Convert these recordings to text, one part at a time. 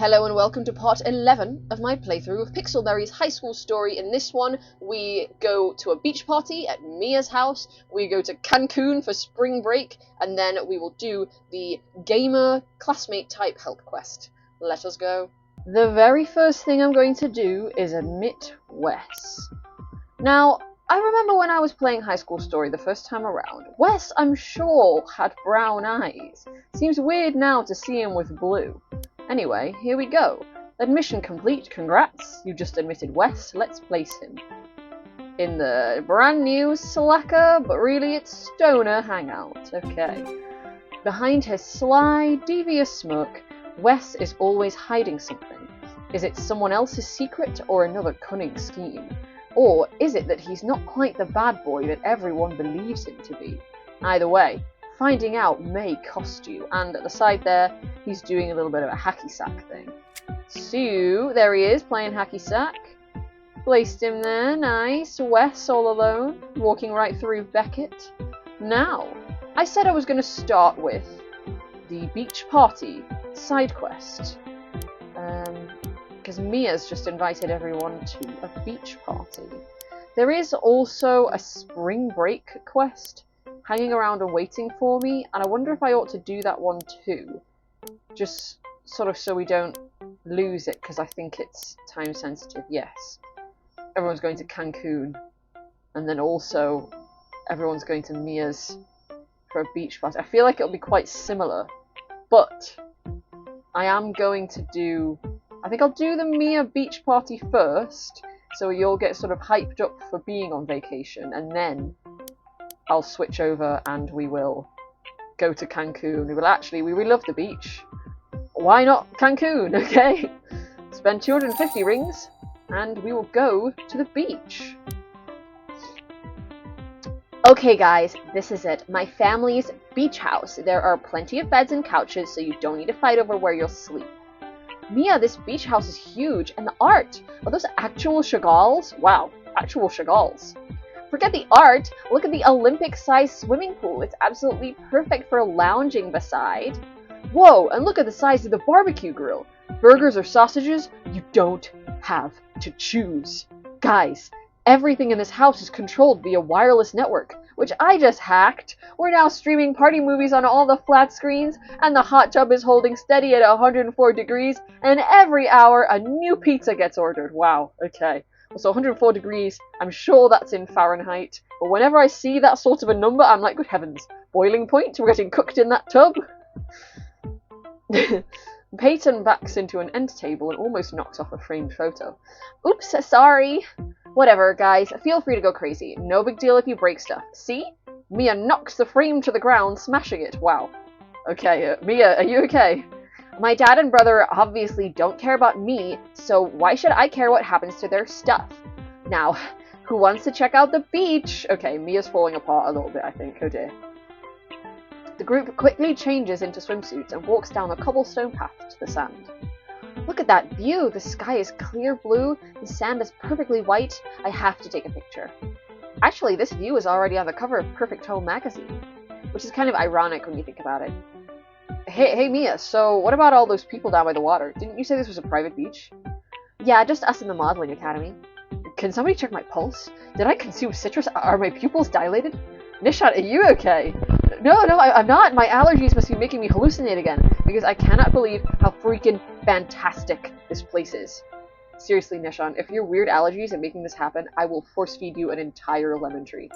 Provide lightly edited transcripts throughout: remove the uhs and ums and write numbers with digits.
Hello and welcome to part 11 of my playthrough of Pixelberry's high school story. In this one, we go to a beach party at Mia's house, we go to Cancun for spring break, and then we will do the gamer classmate type help quest. Let us go. The very first thing I'm going to do is admit Wes. Now, I remember when I was playing High School Story the first time around, Wes, I'm sure, had brown eyes. Seems weird now to see him with blue. Anyway, here we go. Admission complete, congrats. You just admitted Wes, let's place him in the brand new Slacker, but really it's Stoner hangout. Okay. Behind his sly, devious smirk, Wes is always hiding something. Is it someone else's secret or another cunning scheme? Or is it that he's not quite the bad boy that everyone believes him to be? Either way, finding out may cost you, and at the side there, he's doing a little bit of a hacky sack thing. So, there he is, playing hacky sack. Placed him there, nice. Wes all alone, walking right through Beckett. Now, I said I was going to start with the beach party side quest. Because Mia's just invited everyone to a beach party. There is also a spring break quest hanging around and waiting for me, and I wonder if I ought to do that one too. Just sort of so we don't lose it, because I think it's time sensitive. Yes. Everyone's going to Cancun, and then also everyone's going to Mia's for a beach party. I feel like it'll be quite similar, but I am going to do... I think I'll do the Mia beach party first, so you'll get sort of hyped up for being on vacation, and then I'll switch over and we will go to Cancun. We really love the beach. Why not Cancun, okay? Spend 250 rings and we will go to the beach. Okay guys, this is it. My family's beach house. There are plenty of beds and couches, so you don't need to fight over where you'll sleep. Mia, this beach house is huge, and the art. Are those actual Chagalls? Wow, actual Chagalls. Forget the art, look at the Olympic-sized swimming pool. It's absolutely perfect for lounging beside. Whoa, and look at the size of the barbecue grill. Burgers or sausages? You don't have to choose. Guys, everything in this house is controlled via wireless network, which I just hacked. We're now streaming party movies on all the flat screens, and the hot tub is holding steady at 104 degrees, and every hour a new pizza gets ordered. Wow, okay. So 104 degrees, I'm sure that's in Fahrenheit, but whenever I see that sort of a number, I'm like, good heavens, boiling point? We're getting cooked in that tub? Peyton backs into an end table and almost knocks off a framed photo. Oops, sorry. Whatever, guys, feel free to go crazy. No big deal if you break stuff. See? Mia knocks the frame to the ground, smashing it. Wow. Okay, Mia, are you okay? My dad and brother obviously don't care about me, so why should I care what happens to their stuff? Now, who wants to check out the beach? Okay, Mia's falling apart a little bit, I think. Oh dear. The group quickly changes into swimsuits and walks down a cobblestone path to the sand. Look at that view! The sky is clear blue, the sand is perfectly white. I have to take a picture. Actually, this view is already on the cover of Perfect Home magazine, which is kind of ironic when you think about it. Hey Mia, so what about all those people down by the water? Didn't you say this was a private beach? Yeah, just us in the modeling academy. Can somebody check my pulse? Did I consume citrus? Are my pupils dilated? Nishan, are you okay? No, I'm not. My allergies must be making me hallucinate again, because I cannot believe how freaking fantastic this place is. Seriously, Nishan, if your weird allergies are making this happen, I will force feed you an entire lemon tree.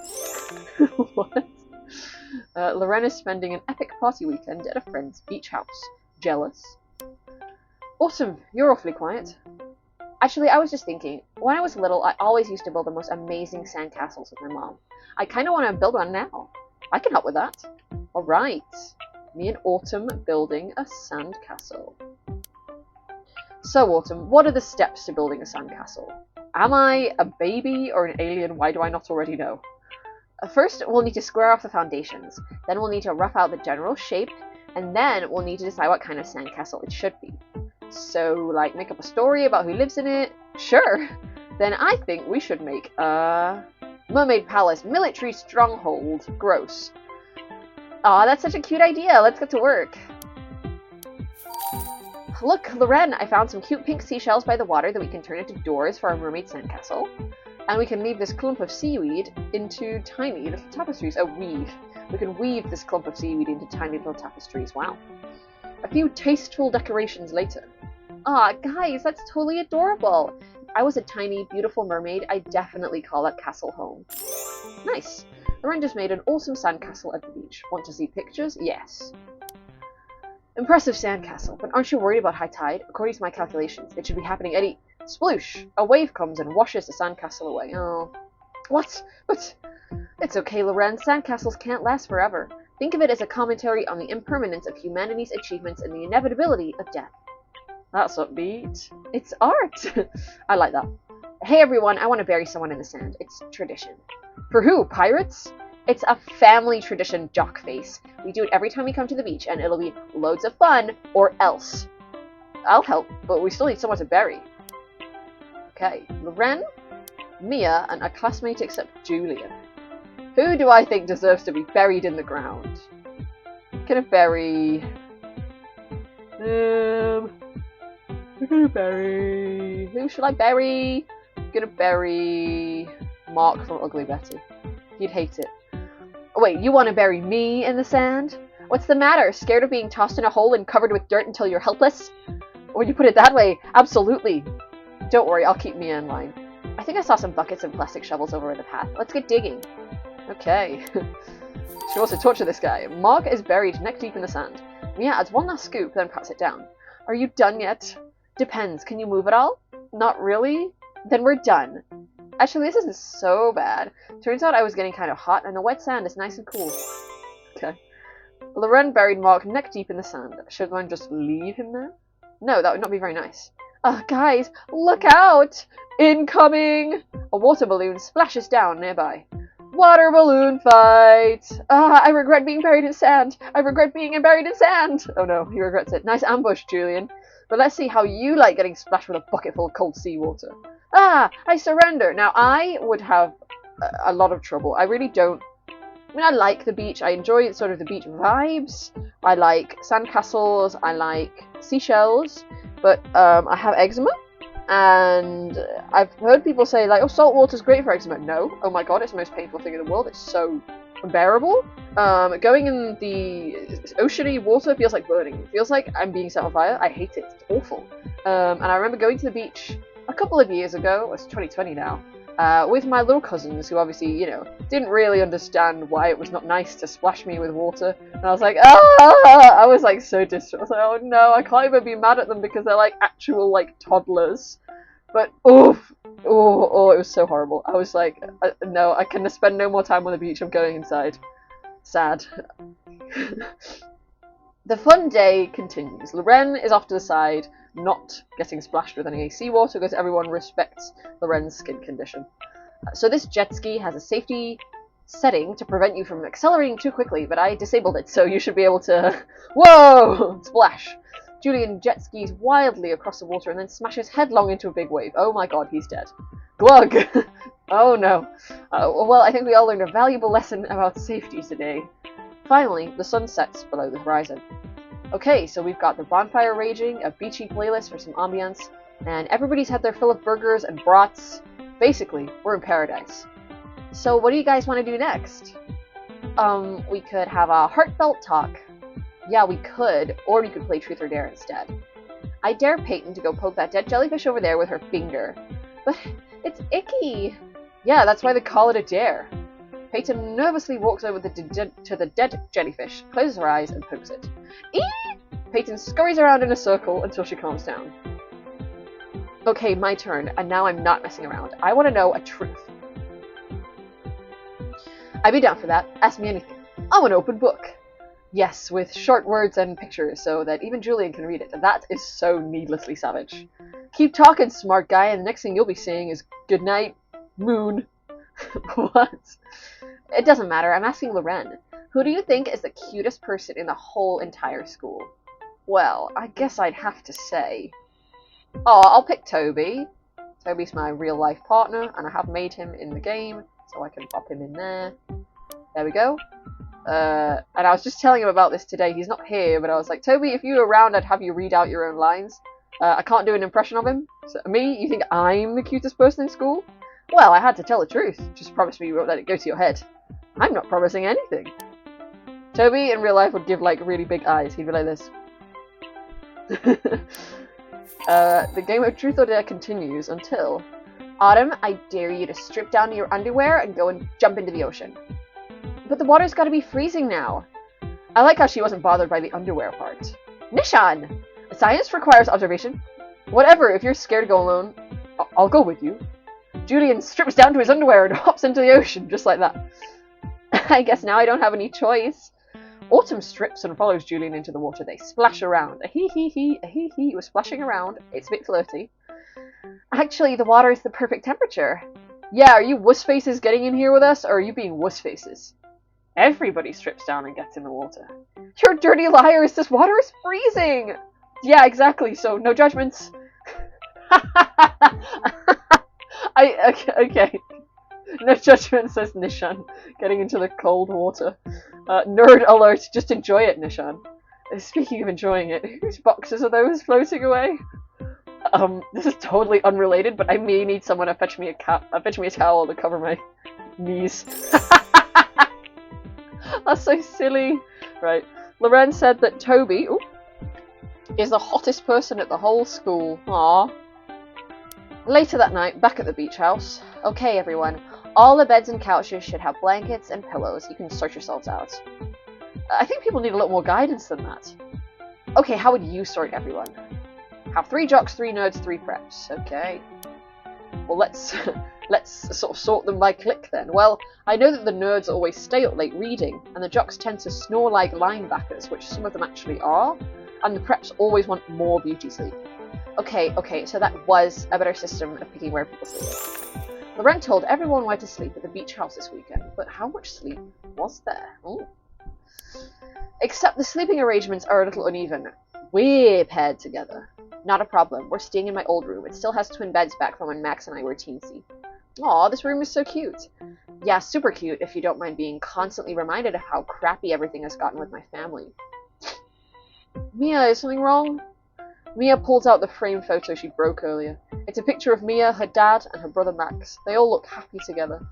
What? Loren is spending an epic party weekend at a friend's beach house. Jealous? Awesome, you're awfully quiet. Actually, I was just thinking, when I was little, I always used to build the most amazing sandcastles with my mom. I kind of want to build one now. I can help with that. Alright, me and Autumn building a sandcastle. So, Autumn, what are the steps to building a sandcastle? Am I a baby or an alien? Why do I not already know? First, we'll need to square off the foundations. Then we'll need to rough out the general shape. And then we'll need to decide what kind of sandcastle it should be. So, like, make up a story about who lives in it? Sure! Then I think we should make a mermaid palace, military stronghold. Gross. Aw, that's such a cute idea. Let's get to work. Look, Loren, I found some cute pink seashells by the water that we can turn into doors for our mermaid sandcastle. And we can leave this clump of seaweed into tiny little tapestries. Oh, weave. We can weave this clump of seaweed into tiny little tapestries. Wow. A few tasteful decorations later. Aw, guys, that's totally adorable. If I was a tiny, beautiful mermaid, I'd definitely call that castle home. Nice. Loren just made an awesome sandcastle at the beach. Want to see pictures? Yes. Impressive sandcastle, but aren't you worried about high tide? According to my calculations, it should be happening any... Sploosh! A wave comes and washes the sandcastle away. Oh. What? But... It's okay, Loren. Sandcastles can't last forever. Think of it as a commentary on the impermanence of humanity's achievements and the inevitability of death. That's upbeat. It's art! I like that. Hey everyone, I want to bury someone in the sand. It's tradition. For who? Pirates? It's a family tradition, jockface. We do it every time we come to the beach, and it'll be loads of fun, or else. I'll help, but we still need someone to bury. Okay, Loren, Mia, and a classmate except Julian. Who do I think deserves to be buried in the ground? Gonna bury... I'm gonna bury... Who should I bury? I'm gonna bury... Mark from Ugly Betty. He'd hate it. Oh, wait, you want to bury me in the sand? What's the matter? Scared of being tossed in a hole and covered with dirt until you're helpless? When you put it that way, absolutely. Don't worry, I'll keep Mia in line. I think I saw some buckets and plastic shovels over the path. Let's get digging. Okay. She wants to torture this guy. Mark is buried neck deep in the sand. Mia adds one last scoop, then pats it down. Are you done yet? Depends. Can you move at all? Not really? Then we're done. Actually, this isn't so bad. Turns out I was getting kind of hot, and the wet sand is nice and cool. Okay. Loren buried Mark neck deep in the sand. Should one just leave him there? No, that would not be very nice. Guys, look out! Incoming! A water balloon splashes down nearby. Water balloon fight! I regret being buried in sand! I regret being buried in sand! Oh no, he regrets it. Nice ambush, Julian. But let's see how you like getting splashed with a bucket full of cold seawater. I surrender. Now, I would have a lot of trouble. I really don't... I mean, I like the beach. I enjoy sort of the beach vibes. I like sandcastles. I like seashells. But I have eczema. And I've heard people say, like, oh, salt water's great for eczema. No. Oh my god, it's the most painful thing in the world. It's so unbearable. Going in the oceany water feels like burning. It feels like I'm being set on fire. I hate it. It's awful. And I remember going to the beach a couple of years ago, it's 2020 now, with my little cousins, who obviously, you know, didn't really understand why it was not nice to splash me with water. And I was like, I was like so distraught. I was like, oh no, I can't even be mad at them because they're like actual like toddlers. But oof, it was so horrible. I was like, no, I can spend no more time on the beach. I'm going inside. Sad. The fun day continues. Loren is off to the side, not getting splashed with any seawater because everyone respects Loren's skin condition. So this jet ski has a safety setting to prevent you from accelerating too quickly, but I disabled it, so you should be able to... Whoa! Splash! Julian jet skis wildly across the water and then smashes headlong into a big wave. Oh my god, he's dead. Glug! Oh no. Well, I think we all learned a valuable lesson about safety today. Finally, the sun sets below the horizon. Okay, so we've got the bonfire raging, a beachy playlist for some ambience, and everybody's had their fill of burgers and brats. Basically, we're in paradise. So what do you guys want to do next? We could have a heartfelt talk. Yeah, we could, or we could play Truth or Dare instead. I dare Peyton to go poke that dead jellyfish over there with her finger. But it's icky! Yeah, that's why they call it a dare. Peyton nervously walks over to the dead jellyfish, closes her eyes, and pokes it. Eee! Peyton scurries around in a circle until she calms down. Okay, my turn, and now I'm not messing around. I want to know a truth. I'd be down for that. Ask me anything. I'm an open book. Yes, with short words and pictures so that even Julian can read it. That is so needlessly savage. Keep talking, smart guy, and the next thing you'll be saying is, good night, moon. What? It doesn't matter. I'm asking Loren. Who do you think is the cutest person in the whole entire school? Well, I guess I'd have to say... Oh, I'll pick Toby. Toby's my real-life partner, and I have made him in the game, so I can pop him in there. There we go. And I was just telling him about this today. He's not here, but I was like, Toby, if you were around, I'd have you read out your own lines. I can't do an impression of him. So, me? You think I'm the cutest person in school? Well, I had to tell the truth. Just promise me you won't let it go to your head. I'm not promising anything. Toby in real life would give like really big eyes. He'd be like this. The game of Truth or Dare continues until... Autumn, I dare you to strip down to your underwear and go and jump into the ocean. But the water's gotta be freezing now. I like how she wasn't bothered by the underwear part. Nishan! Science requires observation. Whatever, if you're scared to go alone, I'll go with you. Julian strips down to his underwear and hops into the ocean, just like that. I guess now I don't have any choice. Autumn strips and follows Julian into the water. They splash around. A hee. We're splashing around. It's a bit flirty. Actually, the water is the perfect temperature. Yeah, are you wuss faces getting in here with us, or are you being wuss faces? Everybody strips down and gets in the water. You're dirty liars! This water is freezing! Yeah, exactly, so no judgments. Okay. No judgment, says Nishan, getting into the cold water. Nerd alert, just enjoy it, Nishan. Speaking of enjoying it, whose boxes are those floating away? This is totally unrelated, but I may need someone to fetch me a towel to cover my knees. That's so silly. Right. Loren said that Toby is the hottest person at the whole school. Aww. Later that night, back at the beach house. Okay, everyone. All the beds and couches should have blankets and pillows. You can sort yourselves out. I think people need a little more guidance than that. Okay, how would you sort everyone? Have 3 jocks, 3 nerds, 3 preps. Okay. Well, let's sort of sort them by clique then. Well, I know that the nerds always stay up late reading, and the jocks tend to snore like linebackers, which some of them actually are, and the preps always want more beauty sleep. Okay, so that was a better system of picking where people sleep. Loren told everyone where to sleep at the beach house this weekend, but how much sleep was there? Ooh. Except the sleeping arrangements are a little uneven. We're paired together. Not a problem. We're staying in my old room. It still has twin beds back from when Max and I were teensy. Aw, this room is so cute. Yeah, super cute, if you don't mind being constantly reminded of how crappy everything has gotten with my family. Mia, is something wrong? Mia pulls out the framed photo she broke earlier. It's a picture of Mia, her dad, and her brother Max. They all look happy together.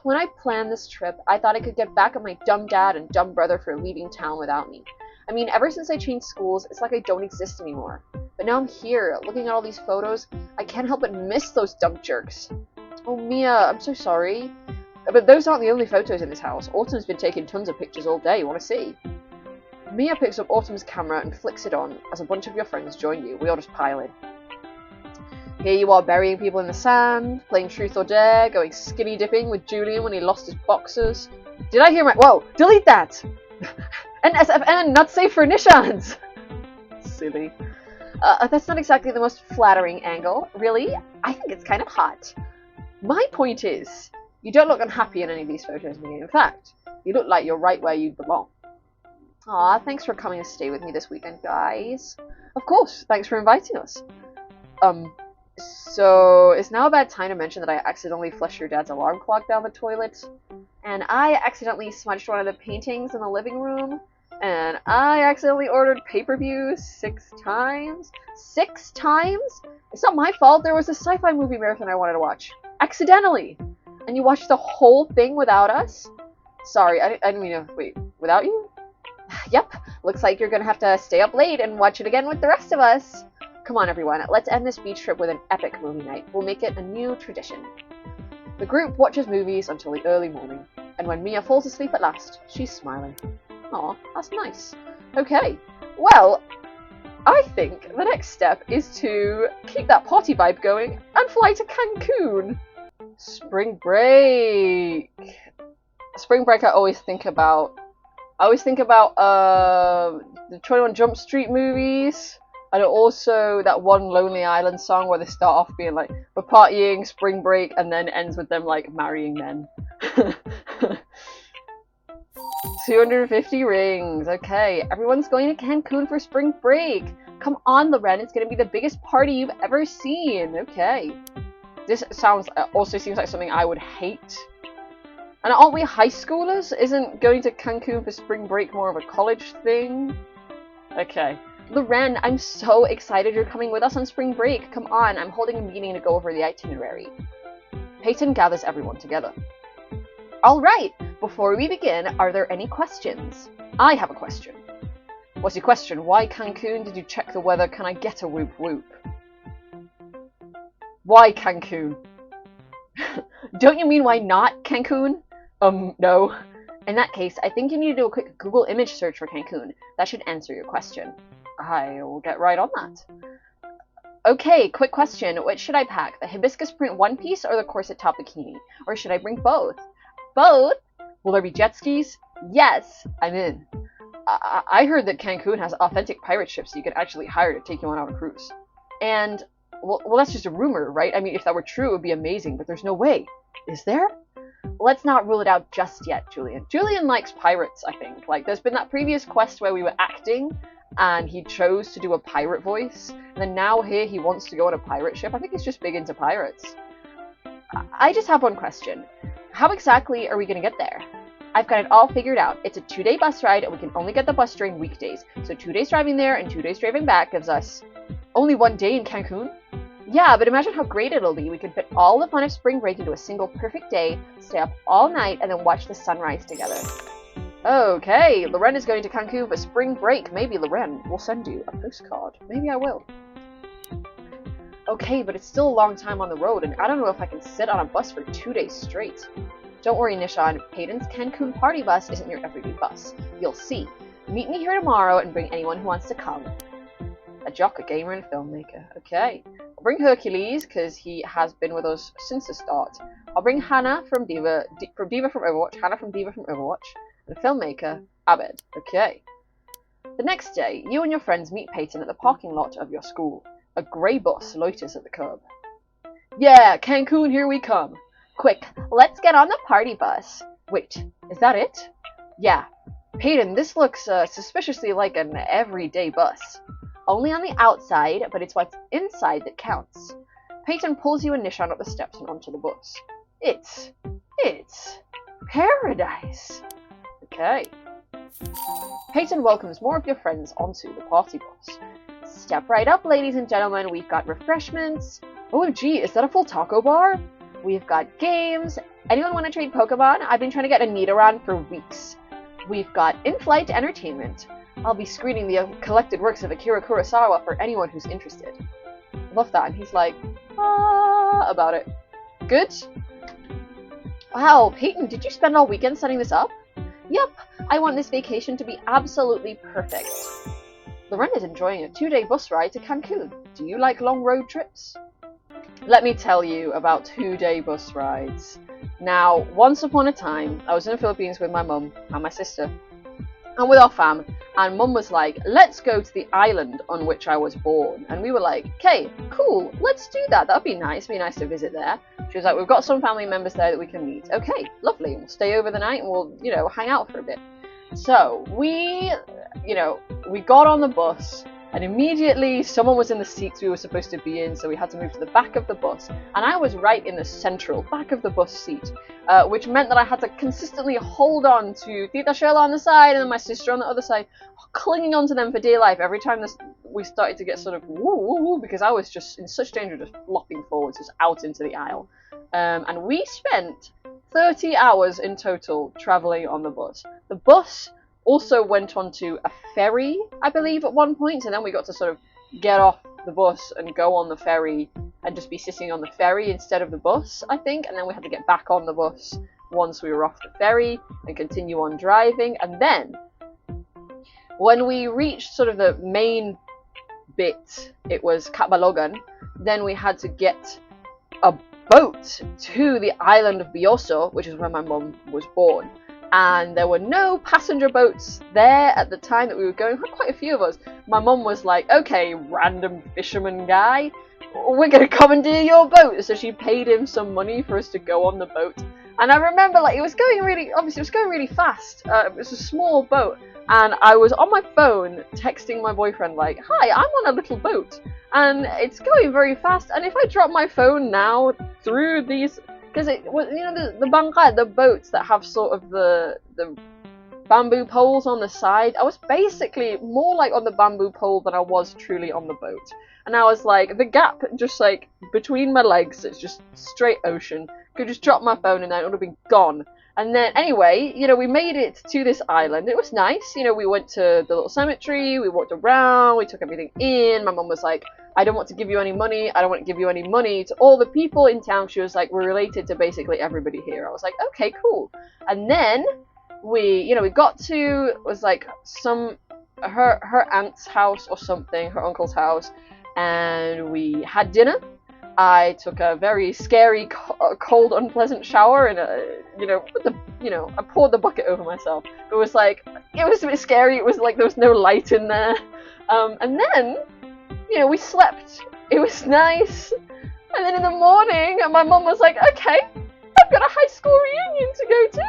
When I planned this trip, I thought I could get back at my dumb dad and dumb brother for leaving town without me. I mean, ever since I changed schools, it's like I don't exist anymore. But now I'm here, looking at all these photos, I can't help but miss those dumb jerks. Oh, Mia, I'm so sorry. But those aren't the only photos in this house. Autumn's been taking tons of pictures all day. Want to see? Mia picks up Autumn's camera and flicks it on as a bunch of your friends join you. We all just pile in. Here you are burying people in the sand, playing Truth or Dare, going skinny dipping with Julian when he lost his boxers. Did I hear my— Whoa! Delete that! NSFN, not safe for Nishans! Silly. That's not exactly the most flattering angle. Really? I think it's kind of hot. My point is, you don't look unhappy in any of these photos, Mia. In fact, you look like you're right where you belong. Aw, thanks for coming to stay with me this weekend, guys. Of course, thanks for inviting us. So, it's now about time to mention that I accidentally flushed your dad's alarm clock down the toilet, and I accidentally smudged one of the paintings in the living room, and I accidentally ordered pay-per-views 6 times. 6 times? It's not my fault. There was a sci-fi movie marathon I wanted to watch. Accidentally! And you watched the whole thing without us? Sorry, I didn't mean to— Wait, without you? Yep, looks like you're gonna have to stay up late and watch it again with the rest of us. Come on, everyone, let's end this beach trip with an epic movie night. We'll make it a new tradition. The group watches movies until the early morning, and when Mia falls asleep at last, she's smiling. Aw, that's nice. Okay, well, I think the next step is to keep that party vibe going and fly to Cancun. Spring break. Spring break I always think about the 21 Jump Street movies. And also that one Lonely Island song where they start off being like, we're partying, spring break, and then ends with them like marrying men. 250 rings. Okay, everyone's going to Cancun for spring break. Come on, Loren, it's going to be the biggest party you've ever seen. Okay. This also seems like something I would hate. And aren't we high schoolers? Isn't going to Cancun for spring break more of a college thing? Okay. Loren, I'm so excited you're coming with us on spring break. Come on, I'm holding a meeting to go over the itinerary. Peyton gathers everyone together. Alright, before we begin, are there any questions? I have a question. What's your question? Why Cancun? Did you check the weather? Can I get a whoop whoop? Why Cancun? Don't you mean why not Cancun? No. In that case, I think you need to do a quick Google image search for Cancun. That should answer your question. I will get right on that. Okay, quick question. Which should I pack? The hibiscus print one piece or the corset top bikini? Or should I bring both? Both? Will there be jet skis? Yes, I'm in. I heard that Cancun has authentic pirate ships you can actually hire to take you on a cruise. And, well, that's just a rumor, right? I mean, if that were true, it would be amazing, but there's no way. Is there? Let's not rule it out just yet, Julian. Julian likes pirates, I think. Like, there's been that previous quest where we were acting, and he chose to do a pirate voice, and then now here he wants to go on a pirate ship. I think he's just big into pirates. I just have one question. How exactly are we going to get there? I've got it all figured out. It's a 2-day bus ride, and we can only get the bus during weekdays. So 2 days driving there and 2 days driving back gives us only 1 day in Cancun? Yeah, but imagine how great it'll be. We could fit all the fun of spring break into a single perfect day, stay up all night, and then watch the sunrise together. Okay, Loren is going to Cancun for spring break. Maybe Loren will send you a postcard. Maybe I will. Okay, but it's still a long time on the road, and I don't know if I can sit on a bus for 2 days straight. Don't worry, Nishan. Peyton's Cancun party bus isn't your everyday bus. You'll see. Meet me here tomorrow and bring anyone who wants to come. A jock, a gamer, and a filmmaker. Okay. I'll bring Hercules, because he has been with us since the start. I'll bring Hannah from Diva from Overwatch, Hannah from Diva from Overwatch, and a filmmaker, Abed. Okay. The next day, you and your friends meet Peyton at the parking lot of your school. A grey bus loiters at the curb. Yeah, Cancun, here we come. Quick, let's get on the party bus. Wait, is that it? Yeah. Peyton, this looks suspiciously like an everyday bus. Only on the outside, but it's what's inside that counts. Peyton pulls you and Nishan up the steps and onto the bus. It's paradise. Okay. Peyton welcomes more of your friends onto the party bus. Step right up, ladies and gentlemen. We've got refreshments. OMG, is that a full taco bar? We've got games. Anyone want to trade Pokemon? I've been trying to get a Nidoran for weeks. We've got in-flight entertainment. I'll be screening the collected works of Akira Kurosawa for anyone who's interested. Love that. And he's like, about it. Good? Wow, Peyton, did you spend all weekend setting this up? Yep, I want this vacation to be absolutely perfect. Loren is enjoying a 2-day bus ride to Cancun. Do you like long road trips? Let me tell you about 2-day bus rides. Now, once upon a time, I was in the Philippines with my mum and my sister, and with our fam, and mum was like, let's go to the island on which I was born. And we were like, okay, cool, let's do that. That'd be nice to visit there. She was like, we've got some family members there that we can meet. Okay, lovely, we'll stay over the night and we'll, hang out for a bit. So, we got on the bus, and immediately someone was in the seats we were supposed to be in, so we had to move to the back of the bus. And I was right in the central back of the bus seat, which meant that I had to consistently hold on to Tita Shella on the side and then my sister on the other side, clinging onto them for dear life every time we started to get sort of woo, because I was just in such danger, just flopping forwards, just out into the aisle. And we spent 30 hours in total traveling on the bus. The bus also went on to a ferry, I believe, at one point, and then we got to sort of get off the bus and go on the ferry and just be sitting on the ferry instead of the bus, I think, and then we had to get back on the bus once we were off the ferry and continue on driving. And then when we reached sort of the main bit, it was Catbalogan, then we had to get a boat to the island of Bioso, which is where my mum was born. And there were no passenger boats there at the time that we were going. Quite a few of us. My mum was like, okay, random fisherman guy, we're going to commandeer your boat. So she paid him some money for us to go on the boat. And I remember, it was going really fast. It was a small boat. And I was on my phone texting my boyfriend like, hi, I'm on a little boat. And it's going very fast. And if I drop my phone now through these because it was, you know, the bangkai, the boats that have sort of the bamboo poles on the side. I was basically more like on the bamboo pole than I was truly on the boat. And I was like, the gap just like between my legs, it's just straight ocean. Could just drop my phone and then it would have been gone. And then anyway, you know, we made it to this island. It was nice. You know, we went to the little cemetery, we walked around, we took everything in. My mum was like, I don't want to give you any money. I don't want to give you any money. To all the people in town, she was like, we're related to basically everybody here. I was like, okay, cool. And then we got to, it was like her aunt's house or something, her uncle's house, and we had dinner. I took a very scary, cold, unpleasant shower, and I poured the bucket over myself. It was a bit scary. It was like there was no light in there, and then we slept. It was nice, and then in the morning, my mum was like, "Okay, I've got a high school reunion to go to."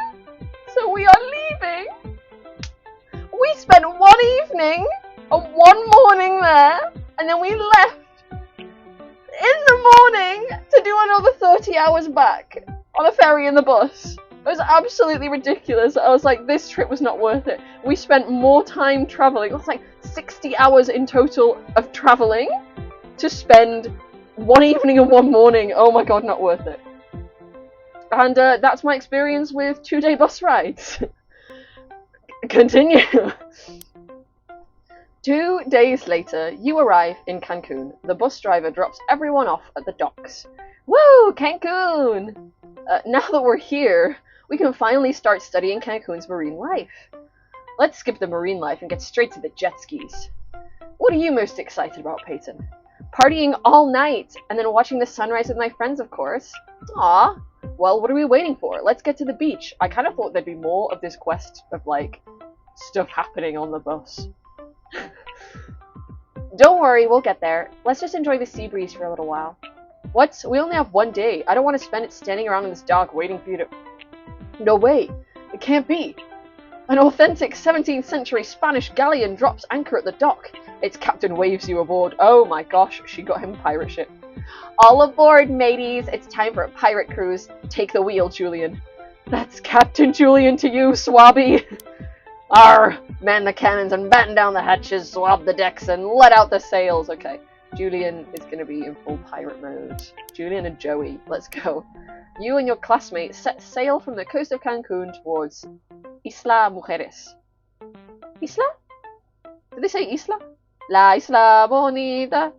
So we are leaving. We spent one evening and one morning there, and then we left in the morning to do another 30 hours back on a ferry in the bus. It was absolutely ridiculous. I was like, this trip was not worth it. We spent more time traveling. It was like 60 hours in total of traveling to spend one evening and one morning. Oh my god, not worth it. And that's my experience with 2-day bus rides. Continue. 2 days later, you arrive in Cancun. The bus driver drops everyone off at the docks. Woo, Cancun! Now that we're here, we can finally start studying Cancun's marine life. Let's skip the marine life and get straight to the jet skis. What are you most excited about, Peyton? Partying all night and then watching the sunrise with my friends, of course. Aw. Well, what are we waiting for? Let's get to the beach. I kind of thought there'd be more of this quest of, like, stuff happening on the bus. Don't worry, we'll get there. Let's just enjoy the sea breeze for a little while. What? We only have one day. I don't want to spend it standing around in this dock waiting for you to... No way. It can't be. An authentic 17th century Spanish galleon drops anchor at the dock. Its captain waves you aboard. Oh my gosh, she got him a pirate ship. All aboard, mateys. It's time for a pirate cruise. Take the wheel, Julian. That's Captain Julian to you, Swabby. Arr! Man the cannons and batten down the hatches, swab the decks, and let out the sails. Okay, Julian is going to be in full pirate mode. Julian and Joey, let's go. You and your classmate set sail from the coast of Cancun towards Isla Mujeres. Isla? Did they say Isla? La Isla Bonita.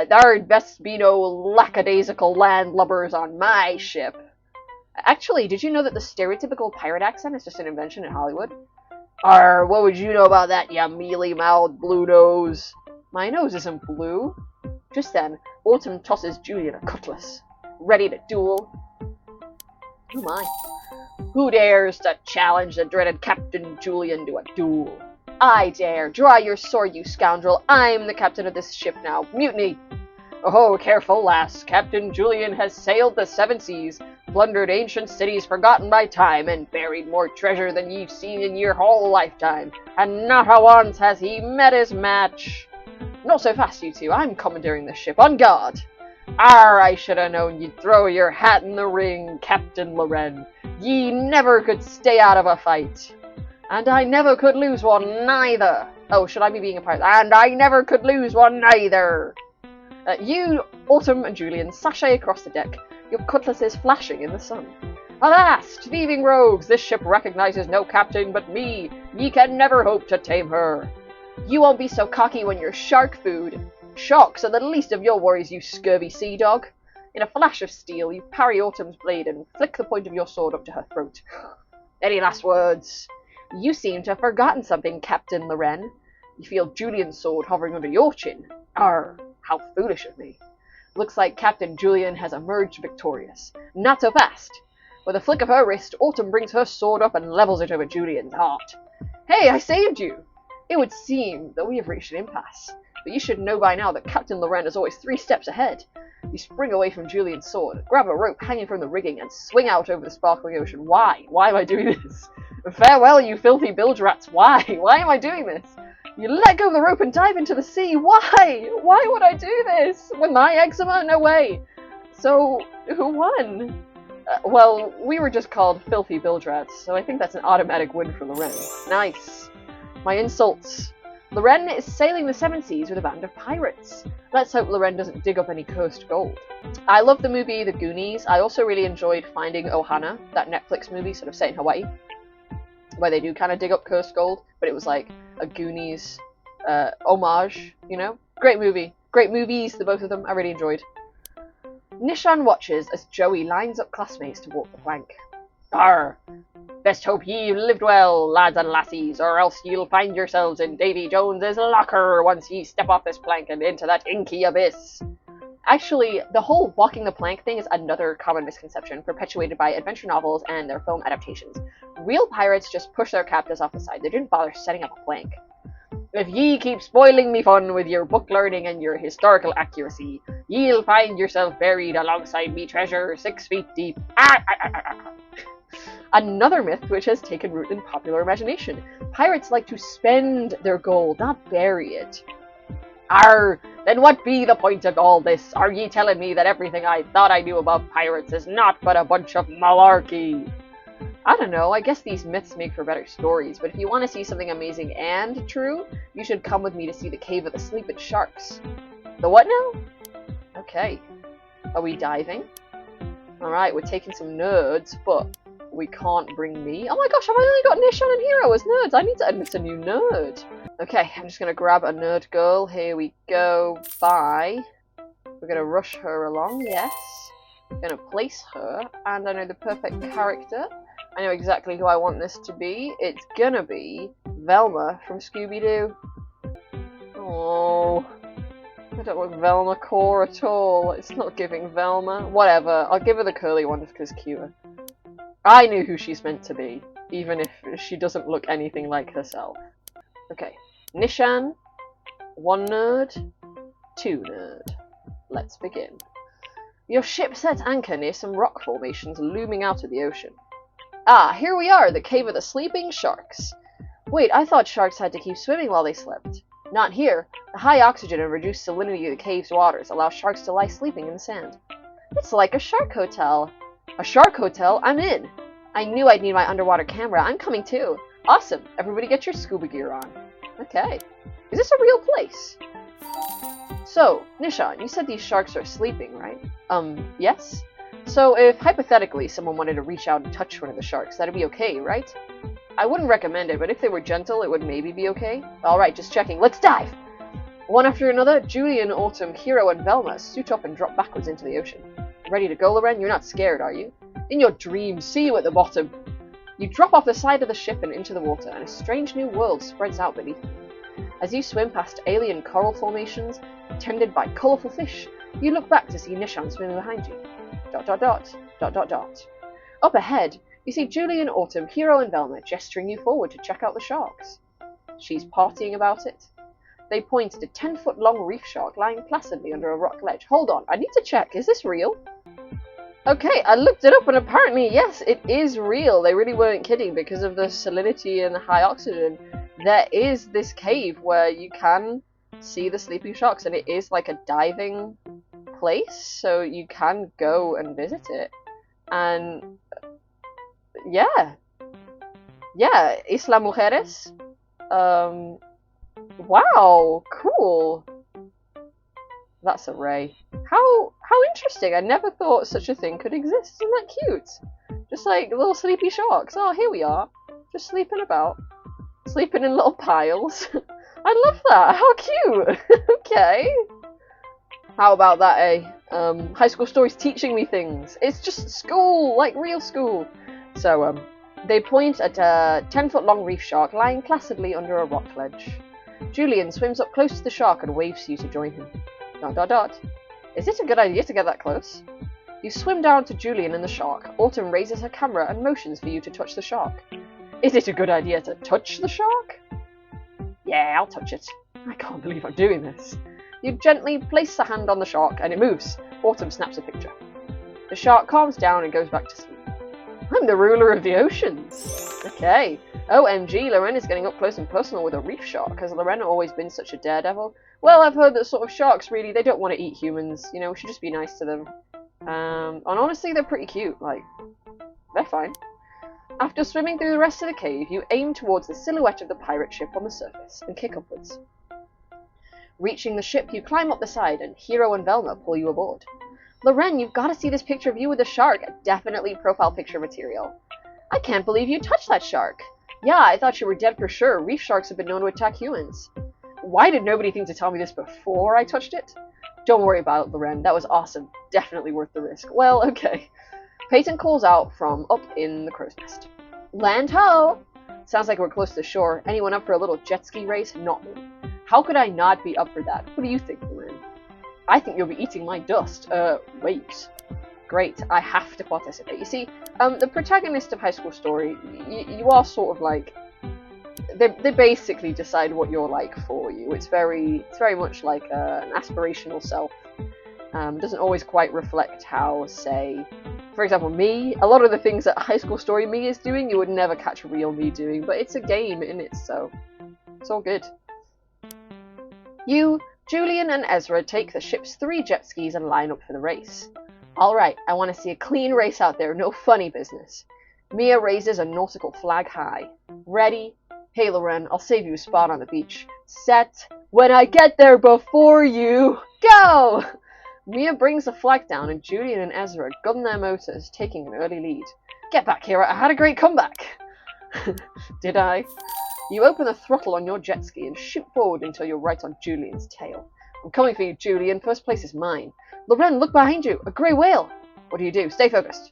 There'd best be no lackadaisical landlubbers on my ship. Actually, did you know that the stereotypical pirate accent is just an invention in Hollywood? What would you know about that, ya mealy-mouthed blue nose? My nose isn't blue. Just then, Autumn tosses Julian a cutlass. Ready to duel. Oh my. Who dares to challenge the dreaded Captain Julian to a duel? I dare. Draw your sword, you scoundrel. I'm the captain of this ship now. Mutiny! Oh, careful, lass. Captain Julian has sailed the 7 seas, plundered ancient cities forgotten by time, and buried more treasure than ye've seen in your whole lifetime. And not a once has he met his match. Not so fast, you two. I'm commandeering the ship. On guard. I should have known you'd throw your hat in the ring, Captain Loren. Ye never could stay out of a fight. And I never could lose one, neither. Oh, should I be being a pirate? And I never could lose one, neither. You, Autumn, and Julian sashay across the deck, your cutlasses flashing in the sun. Avast, thieving rogues! This ship recognizes no captain but me. Ye can never hope to tame her. You won't be so cocky when you're shark food. Sharks are the least of your worries, you scurvy sea dog. In a flash of steel, you parry Autumn's blade and flick the point of your sword up to her throat. Any last words? You seem to have forgotten something, Captain Loren. You feel Julian's sword hovering under your chin. Arr, how foolish of me. Looks like Captain Julian has emerged victorious. Not so fast. With a flick of her wrist, Autumn brings her sword up and levels it over Julian's heart. Hey, I saved you! It would seem that we have reached an impasse, but you should know by now that Captain Loren is always 3 steps ahead. You spring away from Julian's sword, grab a rope hanging from the rigging, and swing out over the sparkling ocean. Why? Why am I doing this? Farewell, you filthy bilge rats. Why? Why am I doing this? You let go of the rope and dive into the sea. Why? Why would I do this? With my eczema? No way. So, who won? Well, we were just called filthy bilge rats, so I think that's an automatic win for Loren. Nice. My insults. Loren is sailing the seven seas with a band of pirates. Let's hope Loren doesn't dig up any cursed gold. I love the movie The Goonies. I also really enjoyed Finding Ohana, that Netflix movie sort of set in Hawaii, where they do kind of dig up cursed gold, but it was like a Goonies homage, you know? Great movie. Great movies, the both of them. I really enjoyed. Nishan watches as Joey lines up classmates to walk the plank. Arr! Best hope ye've lived well, lads and lassies, or else you'll find yourselves in Davy Jones's locker once ye step off this plank and into that inky abyss. Actually, the whole walking the plank thing is another common misconception perpetuated by adventure novels and their film adaptations. Real pirates just push their captives off the side. They didn't bother setting up a plank. If ye keep spoiling me fun with your book learning and your historical accuracy, ye'll find yourself buried alongside me treasure 6 feet deep. Another myth which has taken root in popular imagination. Pirates like to spend their gold, not bury it. Arr! Then what be the point of all this? Are ye telling me that everything I thought I knew about pirates is not but a bunch of malarkey? I don't know, I guess these myths make for better stories, but if you want to see something amazing and true, you should come with me to see the Cave of the Sleeping Sharks. The what now? Okay. Are we diving? Alright, we're taking some nerds, but we can't bring me. Oh my gosh, have I only got Nishan and Hero as nerds? I need to admit a new nerd. Okay, I'm just gonna grab a nerd girl. Here we go. Bye. We're gonna rush her along, yes. I'm gonna place her, and I know the perfect character. I know exactly who I want this to be. It's gonna be Velma from Scooby-Doo. Oh, I don't look Velma core at all. It's not giving Velma. Whatever, I'll give her the curly one just because cuter. I knew who she's meant to be, even if she doesn't look anything like herself. Okay, Nishan, 1 nerd, 2 nerd. Let's begin. Your ship sets anchor near some rock formations looming out of the ocean. Ah, here we are, the Cave of the Sleeping Sharks. Wait, I thought sharks had to keep swimming while they slept. Not here. The high oxygen and reduced salinity of the cave's waters allow sharks to lie sleeping in the sand. It's like a shark hotel. A shark hotel? I'm in. I knew I'd need my underwater camera. I'm coming too. Awesome. Everybody get your scuba gear on. Okay. Is this a real place? So, Nishan, you said these sharks are sleeping, right? Yes? So if, hypothetically, someone wanted to reach out and touch one of the sharks, that'd be okay, right? I wouldn't recommend it, but if they were gentle, it would maybe be okay. Alright, just checking. Let's dive! One after another, Julian, Autumn, Hero, and Velma suit up and drop backwards into the ocean. Ready to go, Loren? You're not scared, are you? In your dreams, see you at the bottom. You drop off the side of the ship and into the water, and a strange new world spreads out beneath you. As you swim past alien coral formations, tended by colourful fish, you look back to see Nishan swimming behind you. ... Up ahead, you see Julian, Autumn, Hero, and Velma gesturing you forward to check out the sharks. She's partying about it. They point at a 10-foot-long reef shark lying placidly under a rock ledge. Hold on, I need to check. Is this real? Okay, I looked it up and apparently, yes, it is real. They really weren't kidding because of the salinity and high oxygen. There is this cave where you can see the sleeping sharks, and it is like a diving place, so you can go and visit it. And yeah, Isla Mujeres. Wow, cool. That's a ray. How interesting. I never thought such a thing could exist. Isn't that cute? Just like little sleepy sharks. Oh, here we are. Just sleeping about. Sleeping in little piles. I love that. How cute. Okay. How about that, eh? High school stories teaching me things. It's just school, like real school. So, they point at a 10-foot-long reef shark lying placidly under a rock ledge. Julian swims up close to the shark and waves to you to join him. ... Is it a good idea to get that close? You swim down to Julian and the shark. Autumn raises her camera and motions for you to touch the shark. Is it a good idea to touch the shark? Yeah, I'll touch it. I can't believe I'm doing this. You gently place a hand on the shark and it moves. Autumn snaps a picture. The shark calms down and goes back to sleep. I'm the ruler of the oceans. Okay. OMG, Loren is getting up close and personal with a reef shark. Has Loren always been such a daredevil? Well, I've heard that sort of sharks really, they don't want to eat humans. You know, we should just be nice to them. And honestly, they're pretty cute. Like, they're fine. After swimming through the rest of the cave, you aim towards the silhouette of the pirate ship on the surface and kick upwards. Reaching the ship, you climb up the side, and Hero and Velma pull you aboard. Loren, you've got to see this picture of you with the shark. Definitely profile picture material. I can't believe you touched that shark. Yeah, I thought you were dead for sure. Reef sharks have been known to attack humans. Why did nobody think to tell me this before I touched it? Don't worry about it, Loren. That was awesome. Definitely worth the risk. Well, okay. Peyton calls out from up in the crow's nest. Land ho! Sounds like we're close to the shore. Anyone up for a little jet ski race? Not me. How could I not be up for that? What do you think, Loren? I think you'll be eating my dust. Wait. Great, I have to participate. You see, the protagonist of High School Story, you are sort of like, they basically decide what you're like for you. It's very much like an aspirational self. Doesn't always quite reflect how, say, for example, me, a lot of the things that High School Story me is doing, you would never catch real me doing, but it's a game in it, so it's all good. You, Julian, and Ezra take the ship's 3 jet skis and line up for the race. Alright, I want to see a clean race out there, no funny business. Mia raises a nautical flag high. Ready? Hey Loren, I'll save you a spot on the beach. Set. When I get there before you, go! Mia brings the flag down and Julian and Ezra gun their motors, taking an early lead. Get back here, I had a great comeback! Did I? You open the throttle on your jet ski and shoot forward until you're right on Julian's tail. I'm coming for you, Julian. First place is mine. Loren, look behind you! A grey whale! What do? Stay focused.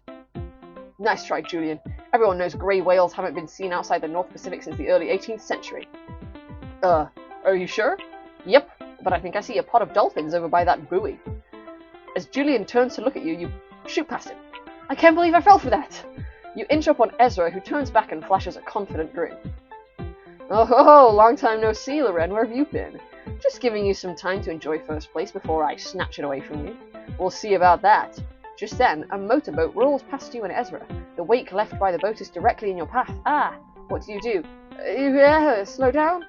Nice try, Julian. Everyone knows grey whales haven't been seen outside the North Pacific since the early 18th century. Are you sure? Yep, but I think I see a pod of dolphins over by that buoy. As Julian turns to look at you, you shoot past him. I can't believe I fell for that! You inch up on Ezra, who turns back and flashes a confident grin. Oh ho ho, long time no see, Loren. Where have you been? Just giving you some time to enjoy first place before I snatch it away from you. We'll see about that. Just then, a motorboat rolls past you and Ezra. The wake left by the boat is directly in your path. Ah, what do? Slow down?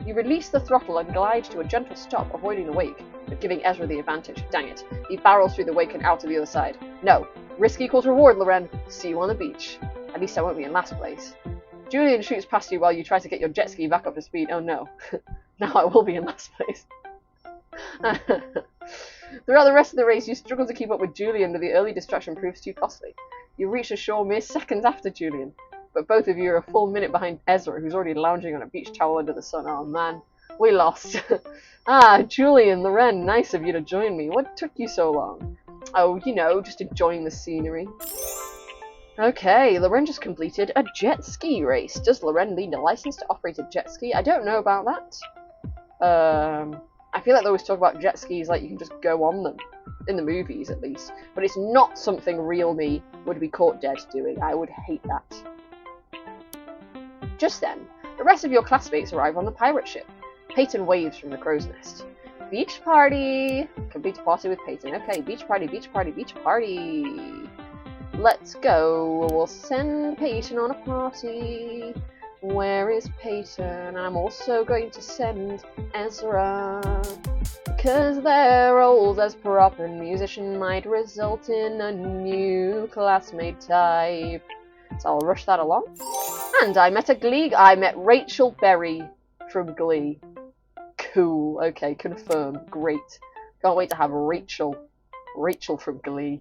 You release the throttle and glide to a gentle stop, avoiding the wake, but giving Ezra the advantage. Dang it. He barrels through the wake and out to the other side. No. Risk equals reward, Loren. See you on the beach. At least I won't be in last place. Julian shoots past you while you try to get your jet ski back up to speed. Oh no. Now I will be in last place. Throughout the rest of the race, you struggle to keep up with Julian, but the early distraction proves too costly. You reach the shore mere seconds after Julian, but both of you are a full minute behind Ezra, who's already lounging on a beach towel under the sun. Oh man, we lost. Ah, Julian, Loren, nice of you to join me. What took you so long? Oh, you know, just enjoying the scenery. Okay, Loren just completed a jet ski race. Does Loren need a license to operate a jet ski? I don't know about that. I feel like they always talk about jet skis like you can just go on them. In the movies, at least. But it's not something real me would be caught dead doing. I would hate that. Just then, the rest of your classmates arrive on the pirate ship. Peyton waves from the crow's nest. Beach party! Complete a party with Peyton. Okay, beach party, beach party, beach party! Let's go. We'll send Peyton on a party. Where is Peyton? I'm also going to send Ezra. Because their roles as prop and musician might result in a new classmate type. So I'll rush that along. And I met Rachel Berry from Glee. Cool. Okay, confirm. Great. Can't wait to have Rachel from Glee.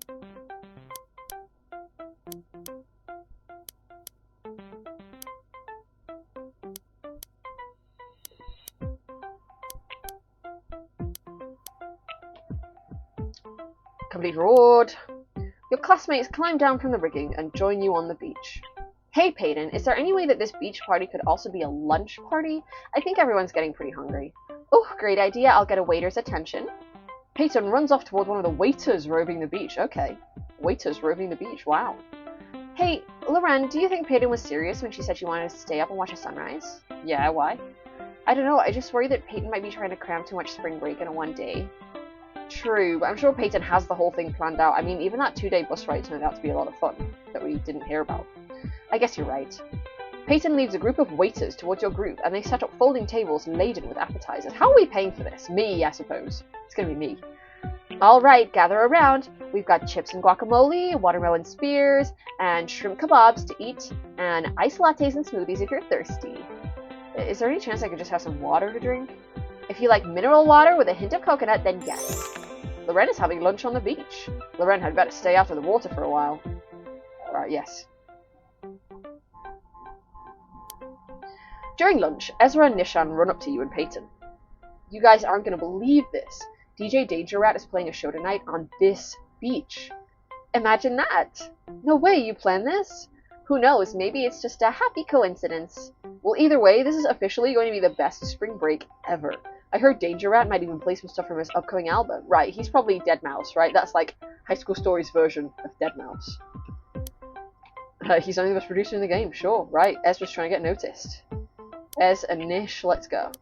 Complete reward. Your classmates climb down from the rigging and join you on the beach. Hey Peyton, is there any way that this beach party could also be a lunch party? I think everyone's getting pretty hungry. Oh, great idea, I'll get a waiter's attention. Peyton runs off toward one of the waiters roving the beach. Okay, waiters roving the beach, wow. Hey, Loren, do you think Peyton was serious when she said she wanted to stay up and watch a sunrise? Yeah, why? I don't know, I just worry that Peyton might be trying to cram too much spring break in a one day. True, but I'm sure Peyton has the whole thing planned out. I mean, even that 2-day bus ride turned out to be a lot of fun that we didn't hear about. I guess you're right. Peyton leads a group of waiters towards your group, and they set up folding tables laden with appetizers. How are we paying for this? Me, I suppose. It's gonna be me. Alright, gather around. We've got chips and guacamole, watermelon spears, and shrimp kebabs to eat, and iced lattes and smoothies if you're thirsty. Is there any chance I could just have some water to drink? If you like mineral water with a hint of coconut, then yes. Loren is having lunch on the beach. Loren had better stay out of the water for a while. Alright, yes. During lunch, Ezra and Nishan run up to you and Peyton. You guys aren't going to believe this. DJ Danger Rat is playing a show tonight on this beach. Imagine that! No way, you planned this? Who knows, maybe it's just a happy coincidence. Well, either way, this is officially going to be the best spring break ever. I heard Danger Rat might even play some stuff from his upcoming album. Right, he's probably Deadmau5, right? That's like High School Story's version of Deadmau5. He's only the best producer in the game, sure, right? Ezra's trying to get noticed. Ez and Nish, let's go.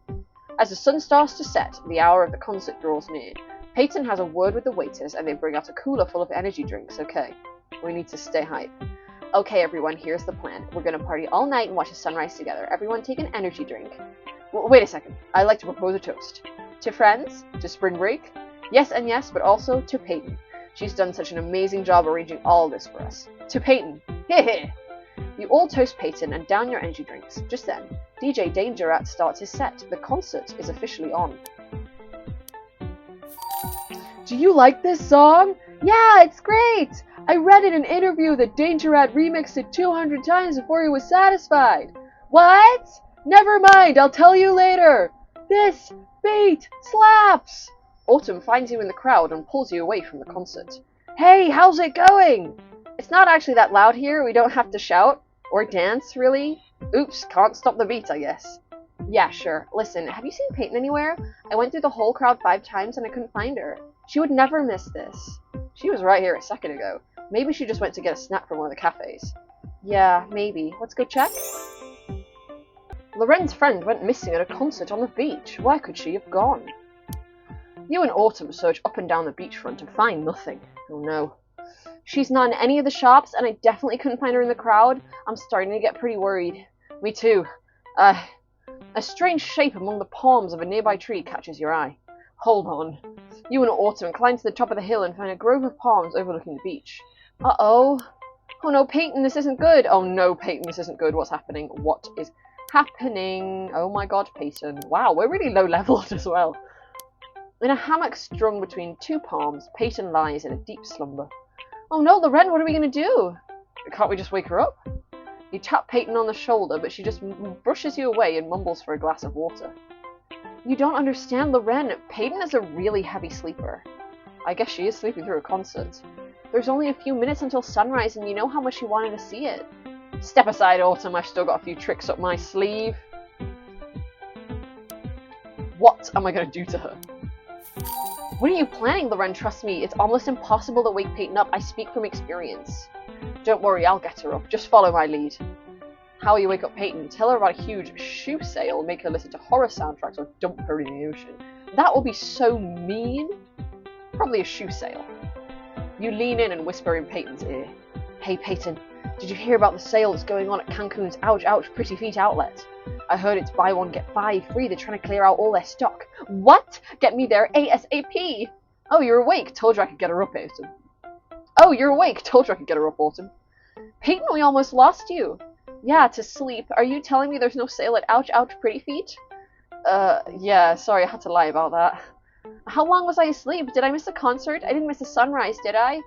As the sun starts to set, the hour of the concert draws near. Peyton has a word with the waiters and they bring out a cooler full of energy drinks. Okay, we need to stay hype. Okay everyone, here's the plan. We're gonna party all night and watch the sunrise together. Everyone take an energy drink. Wait a second, I'd like to propose a toast. To friends? To spring break? Yes and yes, but also to Peyton. She's done such an amazing job arranging all this for us. To Peyton! Heh. You all toast Peyton and down your energy drinks. Just then, DJ Danger Rat starts his set. The concert is officially on. Do you like this song? Yeah, it's great! I read in an interview that Danger Rat remixed it 200 times before he was satisfied. What? Never mind, I'll tell you later. This beat slaps! Autumn finds you in the crowd and pulls you away from the concert. Hey, how's it going? It's not actually that loud here, we don't have to shout. Or dance, really? Oops, can't stop the beat, I guess. Yeah, sure. Listen, have you seen Peyton anywhere? I went through the whole crowd 5 times and I couldn't find her. She would never miss this. She was right here a second ago. Maybe she just went to get a snack from one of the cafes. Yeah, maybe. Let's go check. Loren's friend went missing at a concert on the beach. Where could she have gone? You and Autumn search up and down the beachfront and find nothing. Oh no. She's not in any of the shops, and I definitely couldn't find her in the crowd. I'm starting to get pretty worried. Me too. A strange shape among the palms of a nearby tree catches your eye. Hold on. You and Autumn climb to the top of the hill and find a grove of palms overlooking the beach. Uh-oh. Oh no, Peyton, this isn't good. Oh no, Peyton, this isn't good. What's happening? What is happening? Oh my god, Peyton. Wow, we're really low-leveled as well. In a hammock strung between 2 palms, Peyton lies in a deep slumber. Oh no, Loren, what are we going to do? Can't we just wake her up? You tap Peyton on the shoulder, but she just brushes you away and mumbles for a glass of water. You don't understand, Loren. Peyton is a really heavy sleeper. I guess she is sleeping through a concert. There's only a few minutes until sunrise, and you know how much she wanted to see it. Step aside, Autumn. I've still got a few tricks up my sleeve. What am I going to do to her? What are you planning, Loren? Trust me, it's almost impossible to wake Peyton up. I speak from experience. Don't worry, I'll get her up. Just follow my lead. How will you wake up Peyton? Tell her about a huge shoe sale, make her listen to horror soundtracks, or dump her in the ocean. That will be so mean. Probably a shoe sale. You lean in and whisper in Peyton's ear. Hey Peyton, did you hear about the sale that's going on at Cancun's Ouch Ouch Pretty Feet outlet? I heard it's buy one get 5 free. They're trying to clear out all their stock. What? Get me there ASAP. Oh, you're awake. Told you I could get her up, Autumn. Oh, you're awake. Told you I could get her up, Autumn. Peyton, we almost lost you. Yeah, to sleep. Are you telling me there's no sale at Ouch Ouch Pretty Feet? Yeah, sorry, I had to lie about that. How long was I asleep? Did I miss the concert? I didn't miss the sunrise, did I?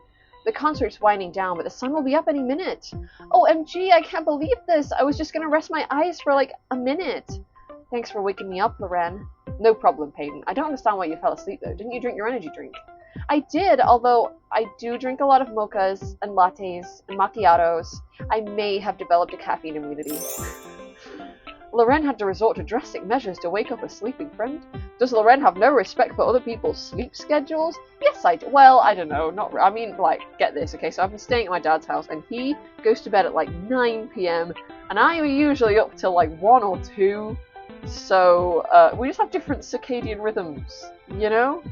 The concert's winding down, but the sun will be up any minute. OMG, I can't believe this. I was just gonna rest my eyes for like a minute. Thanks for waking me up, Loren. No problem, Peyton. I don't understand why you fell asleep though. Didn't you drink your energy drink? I did, although I do drink a lot of mochas and lattes and macchiatos. I may have developed a caffeine immunity. Loren had to resort to drastic measures to wake up a sleeping friend. Does Loren have no respect for other people's sleep schedules? Yes, I do. Well, I don't know. I mean, like, get this, okay? So I've been staying at my dad's house, and he goes to bed at, like, 9 p.m., and I'm usually up till, like, 1 or 2. So, we just have different circadian rhythms, you know?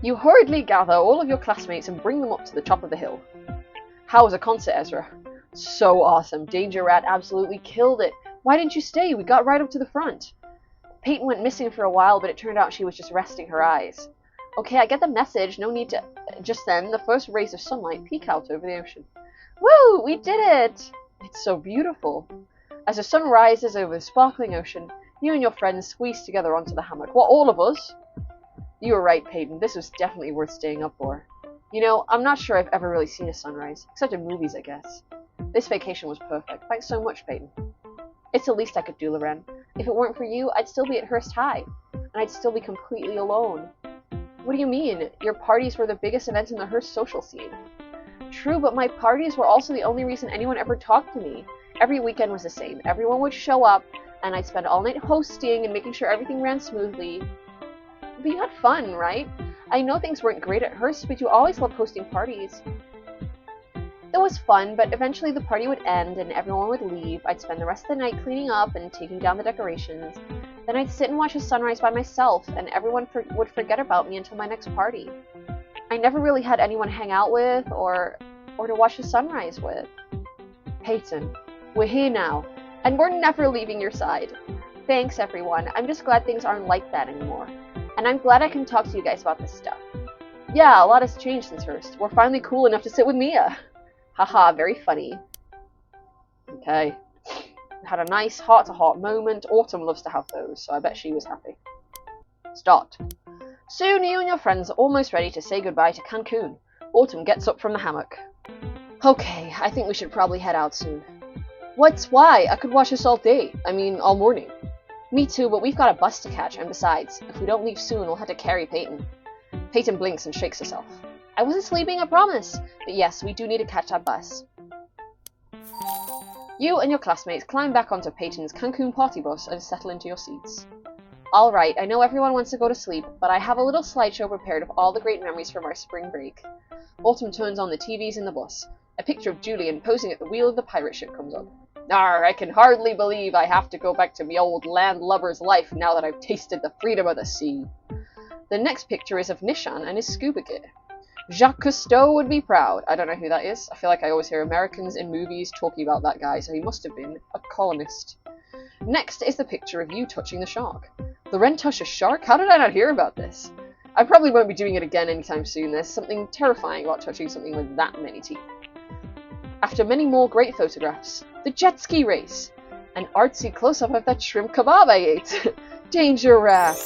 You hurriedly gather all of your classmates and bring them up to the top of the hill. How was the concert, Ezra? So awesome. Danger Rat absolutely killed it. Why didn't you stay? We got right up to the front. Peyton went missing for a while, but it turned out she was just resting her eyes. Okay, I get the message. No need to... Just then, the first rays of sunlight peek out over the ocean. Woo! We did it! It's so beautiful. As the sun rises over the sparkling ocean, you and your friends squeeze together onto the hammock. What, all of us? You were right, Peyton. This was definitely worth staying up for. You know, I'm not sure I've ever really seen a sunrise, except in movies, I guess. This vacation was perfect. Thanks so much, Peyton. It's the least I could do, Loren. If it weren't for you, I'd still be at Hearst High, and I'd still be completely alone. What do you mean? Your parties were the biggest event in the Hearst social scene. True, but my parties were also the only reason anyone ever talked to me. Every weekend was the same. Everyone would show up, and I'd spend all night hosting and making sure everything ran smoothly. But you had fun, right? I know things weren't great at Hearst, but you always loved hosting parties. It was fun, but eventually the party would end and everyone would leave. I'd spend the rest of the night cleaning up and taking down the decorations. Then I'd sit and watch the sunrise by myself, and everyone would forget about me until my next party. I never really had anyone hang out with or to watch the sunrise with. Peyton, we're here now, and we're never leaving your side. Thanks, everyone. I'm just glad things aren't like that anymore. And I'm glad I can talk to you guys about this stuff. Yeah, a lot has changed since Hearst. We're finally cool enough to sit with Mia. Haha, very funny. Okay. Had a nice heart-to-heart moment. Autumn loves to have those, so I bet she was happy. Start. Soon you and your friends are almost ready to say goodbye to Cancun. Autumn gets up from the hammock. Okay, I think we should probably head out soon. What's why? I could watch this all day. I mean, all morning. Me too, but we've got a bus to catch, and besides, if we don't leave soon, we'll have to carry Peyton. Peyton blinks and shakes herself. I wasn't sleeping, I promise. But yes, we do need to catch that bus. You and your classmates climb back onto Peyton's Cancun party bus and settle into your seats. Alright, I know everyone wants to go to sleep, but I have a little slideshow prepared of all the great memories from our spring break. Autumn turns on the TVs in the bus. A picture of Julian posing at the wheel of the pirate ship comes up. Arr, I can hardly believe I have to go back to me old landlubber's life now that I've tasted the freedom of the sea. The next picture is of Nishan and his scuba gear. Jacques Cousteau would be proud. I don't know who that is. I feel like I always hear Americans in movies talking about that guy, so he must have been a colonist. Next is the picture of you touching the shark. Loren touched a shark? How did I not hear about this? I probably won't be doing it again anytime soon. There's something terrifying about touching something with that many teeth. After many more great photographs, the jet ski race, an artsy close-up of that shrimp kebab I ate. Danger rat.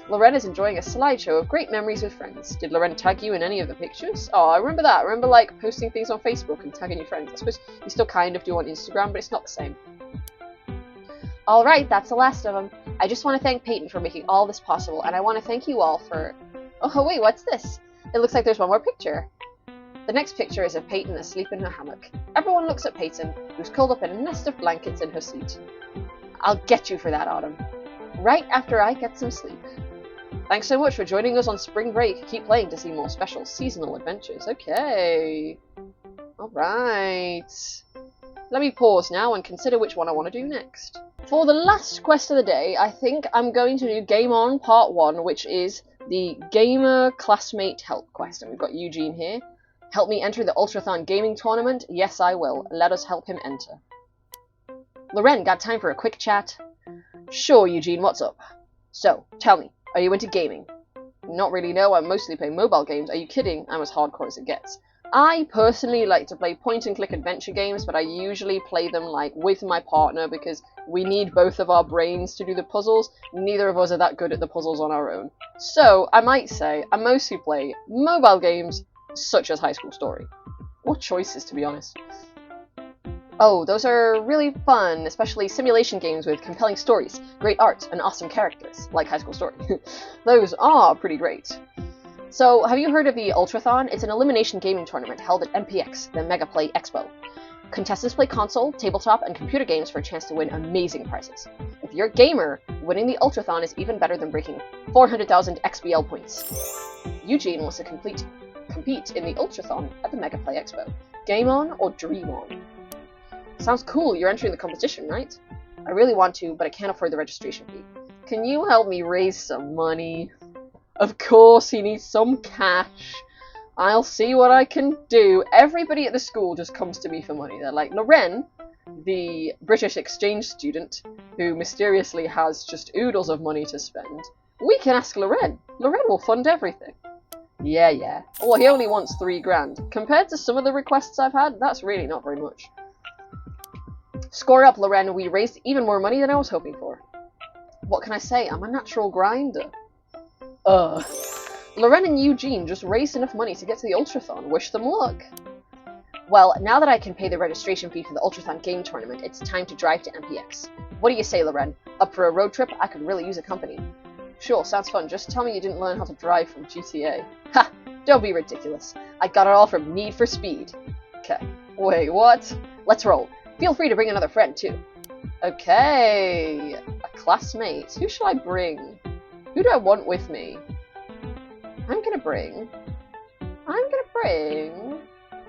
Loren is enjoying a slideshow of great memories with friends. Did Loren tag you in any of the pictures? Oh, I remember that. I remember, like, posting things on Facebook and tagging your friends. I suppose you still kind of do on Instagram, but it's not the same. Alright, that's the last of them. I just want to thank Peyton for making all this possible, and I want to thank you all for... Oh, wait, what's this? It looks like there's one more picture. The next picture is of Peyton asleep in her hammock. Everyone looks at Peyton, who's curled up in a nest of blankets in her seat. I'll get you for that, Autumn. Right after I get some sleep. Thanks so much for joining us on spring break. Keep playing to see more special seasonal adventures. Okay. Alright. Let me pause now and consider which one I want to do next. For the last quest of the day, I think I'm going to do Game On Part 1, which is the Gamer Classmate Help quest. And we've got Eugene here. Help me enter the Ultrathon Gaming Tournament? Yes, I will. Let us help him enter. Loren, got time for a quick chat? Sure, Eugene, what's up? So, tell me, are you into gaming? Not really, no, I mostly play mobile games. Are you kidding? I'm as hardcore as it gets. I personally like to play point-and-click adventure games, but I usually play them, like, with my partner because we need both of our brains to do the puzzles. Neither of us are that good at the puzzles on our own. So, I might say I mostly play mobile games such as High School Story. What choices, to be honest. Oh, those are really fun, especially simulation games with compelling stories, great art, and awesome characters, like High School Story. Those are pretty great. So, have you heard of the Ultrathon? It's an elimination gaming tournament held at MPX, the Mega Play Expo. Contestants play console, tabletop, and computer games for a chance to win amazing prizes. If you're a gamer, winning the Ultrathon is even better than breaking 400,000 XBL points. Eugene wants to compete in the Ultrathon at the Mega Play Expo. Game on or dream on? Sounds cool, you're entering the competition, right? I really want to, but I can't afford the registration fee. Can you help me raise some money? Of course he needs some cash. I'll see what I can do. Everybody at the school just comes to me for money. They're like, Loren, the British exchange student, who mysteriously has just oodles of money to spend, we can ask Loren. Loren will fund everything. Yeah. Well, he only wants 3 grand. Compared to some of the requests I've had, that's really not very much. Score up, Loren. We raised even more money than I was hoping for. What can I say? I'm a natural grinder. Loren and Eugene just raised enough money to get to the Ultrathon. Wish them luck. Well, now that I can pay the registration fee for the Ultrathon game tournament, it's time to drive to MPX. What do you say, Loren? Up for a road trip? I could really use a company. Sure, sounds fun. Just tell me you didn't learn how to drive from GTA. Ha! Don't be ridiculous. I got it all from Need for Speed. Okay. Wait, what? Let's roll. Feel free to bring another friend, too. Okay. A classmate. Who should I bring? Who do I want with me? I'm gonna bring...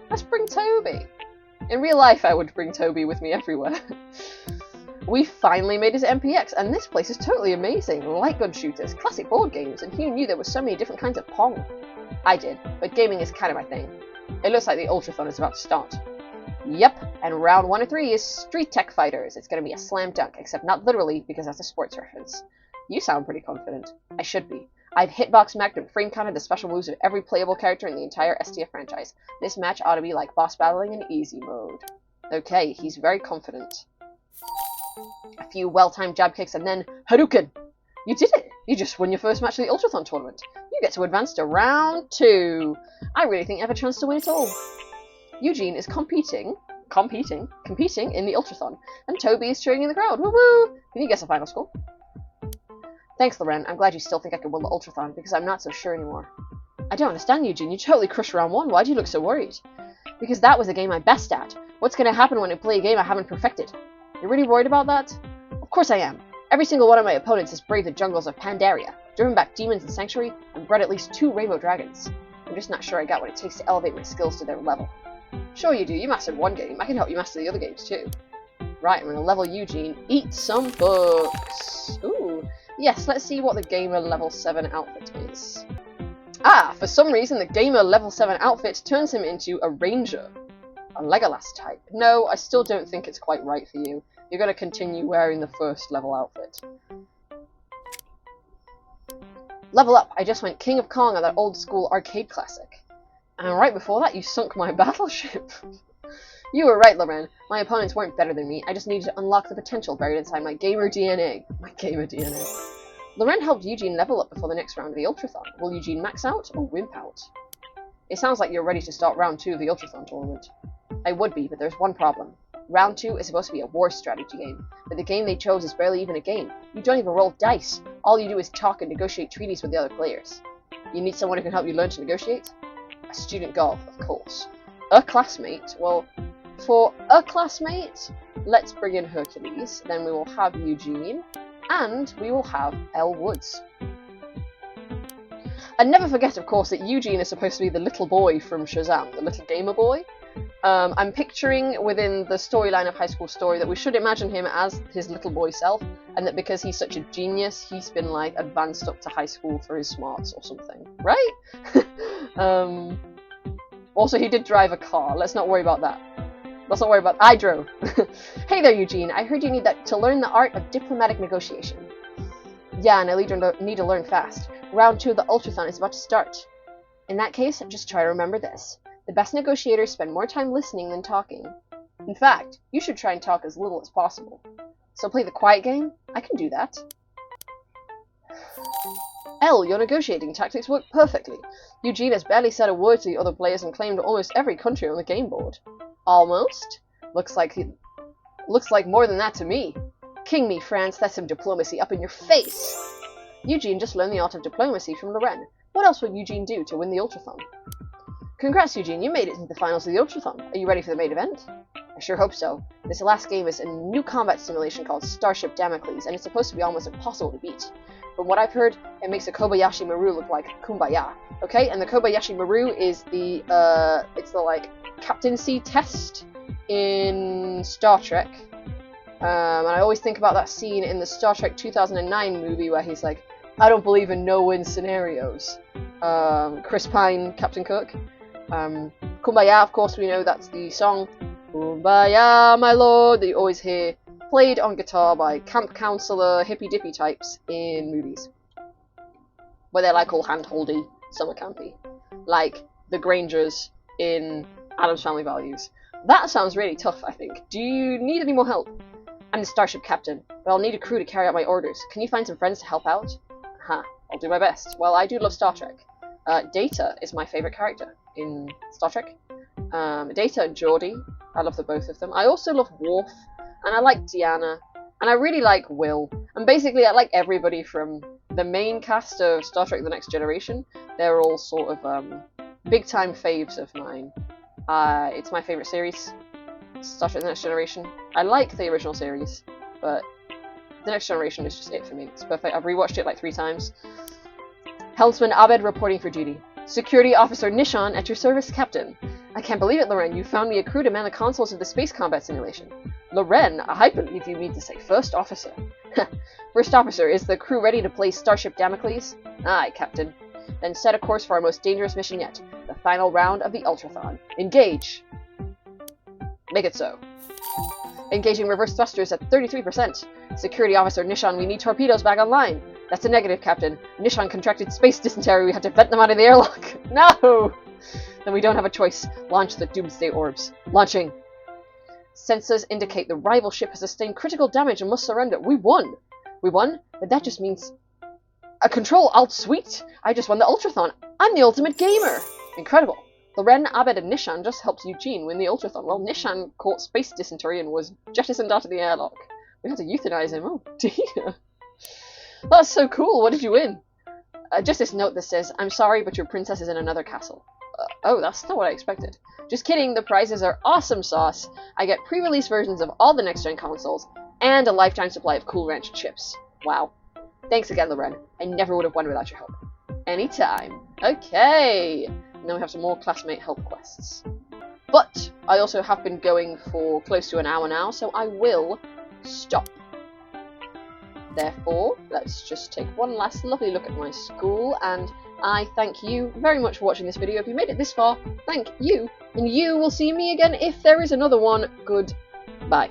Let's bring Toby. In real life, I would bring Toby with me everywhere. We finally made it to MPX, and this place is totally amazing. Light gun shooters, classic board games, and who knew there were so many different kinds of Pong? I did, but gaming is kind of my thing. It looks like the Ultrathon is about to start. Yep, and round 1 of 3 is Street Tech Fighters. It's going to be a slam dunk, except not literally, because that's a sports reference. You sound pretty confident. I should be. I've hitbox mapped and frame counted the special moves of every playable character in the entire STF franchise. This match ought to be like boss battling in easy mode. Okay, he's very confident. A few well-timed jab kicks and then Hadouken! You did it! You just won your first match of the Ultrathon tournament. You get to advance to round 2. I really think you have a chance to win it all. Eugene is competing in the Ultrathon, and Toby is cheering in the crowd. Woo-woo! Can you guess a final score? Thanks, Loren. I'm glad you still think I can win the Ultrathon, because I'm not so sure anymore. I don't understand, Eugene. You totally crushed round 1. Why do you look so worried? Because that was a game I'm best at. What's going to happen when I play a game I haven't perfected? You're really worried about that? Of course I am. Every single one of my opponents has braved the jungles of Pandaria, driven back demons in Sanctuary, and bred at least 2 rainbow dragons. I'm just not sure I got what it takes to elevate my skills to their level. Sure you do. You mastered one game. I can help you master the other games too. Right, I'm going to level Eugene. Eat some books. Ooh. Yes, let's see what the Gamer Level 7 outfit is. Ah, for some reason the Gamer Level 7 outfit turns him into a Ranger. A Legolas type. No, I still don't think it's quite right for you. You're going to continue wearing the first level outfit. Level up. I just went King of Kong on that old school arcade classic. And right before that, you sunk my battleship. You were right, Loren. My opponents weren't better than me. I just needed to unlock the potential buried inside my gamer DNA. My gamer DNA. Loren helped Eugene level up before the next round of the Ultrathon. Will Eugene max out or wimp out? It sounds like you're ready to start round 2 of the Ultrathon tournament. I would be, but there's one problem. Round 2 is supposed to be a war strategy game, but the game they chose is barely even a game. You don't even roll dice. All you do is talk and negotiate treaties with the other players. You need someone who can help you learn to negotiate? A student golf, of course. A classmate? Well, for a classmate, let's bring in Hercules, then we will have Eugene, and we will have Elle Woods. And never forget, of course, that Eugene is supposed to be the little boy from Shazam, the little gamer boy. I'm picturing within the storyline of High School Story that we should imagine him as his little boy self, and that because he's such a genius, he's been, like, advanced up to high school for his smarts or something. Right? Also, he did drive a car. Let's not worry about that. Let's not worry about I drove. Hey there, Eugene. I heard you need to learn the art of diplomatic negotiation. Yeah, and I need to learn fast. Round 2 of the Ultrathon is about to start. In that case, just try to remember this. The best negotiators spend more time listening than talking. In fact, you should try and talk as little as possible. So play the quiet game? I can do that. Elle, your negotiating tactics work perfectly. Eugene has barely said a word to the other players and claimed almost every country on the game board. Almost? Looks like more than that to me. King me, France, that's some diplomacy up in your face. Eugene just learned the art of diplomacy from Loren. What else would Eugene do to win the Ultrathon? Congrats, Eugene, you made it to the finals of the Ultrathon. Are you ready for the main event? I sure hope so. This last game is a new combat simulation called Starship Damocles, and it's supposed to be almost impossible to beat. From what I've heard, it makes a Kobayashi Maru look like Kumbaya. Okay, and the Kobayashi Maru is it's the, like, captaincy test in Star Trek. And I always think about that scene in the Star Trek 2009 movie where he's like, I don't believe in no-win scenarios. Chris Pine, Captain Kirk. Kumbaya, of course, we know that's the song. Kumbaya, my lord, that you always hear played on guitar by camp counselor hippy dippy types in movies. Where they're like all hand-holdy, summer campy. Like the Grangers in Addams Family Values. That sounds really tough, I think. Do you need any more help? I'm the starship captain, but I'll need a crew to carry out my orders. Can you find some friends to help out? Ha, I'll do my best. Well, I do love Star Trek. Data is my favourite character in Star Trek. Data and Geordi, I love the both of them. I also love Worf, and I like Deanna, and I really like Will. And basically, I like everybody from the main cast of Star Trek The Next Generation. They're all sort of big-time faves of mine. It's my favourite series, Star Trek The Next Generation. I like the original series, but The Next Generation is just it for me. It's perfect. I've rewatched it like 3 times. Helmsman Abed reporting for duty. Security Officer Nishan at your service, Captain. I can't believe it, Loren. You found me a crew to man the consoles of the space combat simulation. Loren, I believe you mean to say First Officer. First Officer, is the crew ready to play Starship Damocles? Aye, Captain. Then set a course for our most dangerous mission yet, the final round of the Ultrathon. Engage! Make it so. Engaging reverse thrusters at 33%. Security Officer Nishan, we need torpedoes back online. That's a negative, Captain. Nishan contracted space dysentery. We have to vent them out of the airlock. No! Then we don't have a choice. Launch the Doomsday Orbs. Launching. Sensors indicate the rival ship has sustained critical damage and must surrender. We won! We won? But that just means... A control alt sweet! I just won the Ultrathon. I'm the ultimate gamer! Incredible. Loren, Abed, and Nishan just helped Eugene win the Ultrathon, while Nishan caught space dysentery and was jettisoned out of the airlock. We had to euthanize him. Oh, dear. That's so cool. What did you win? Just this note that says, I'm sorry, but your princess is in another castle. Oh, that's not what I expected. Just kidding. The prizes are awesome sauce. I get pre-release versions of all the next-gen consoles, and a lifetime supply of Cool Ranch chips. Wow. Thanks again, Loren. I never would have won without your help. Anytime. Okay. And then we have some more classmate help quests. But I also have been going for close to an hour now, so I will stop. Therefore, let's just take one last lovely look at my school, and I thank you very much for watching this video. If you made it this far, thank you, and you will see me again if there is another one. Goodbye.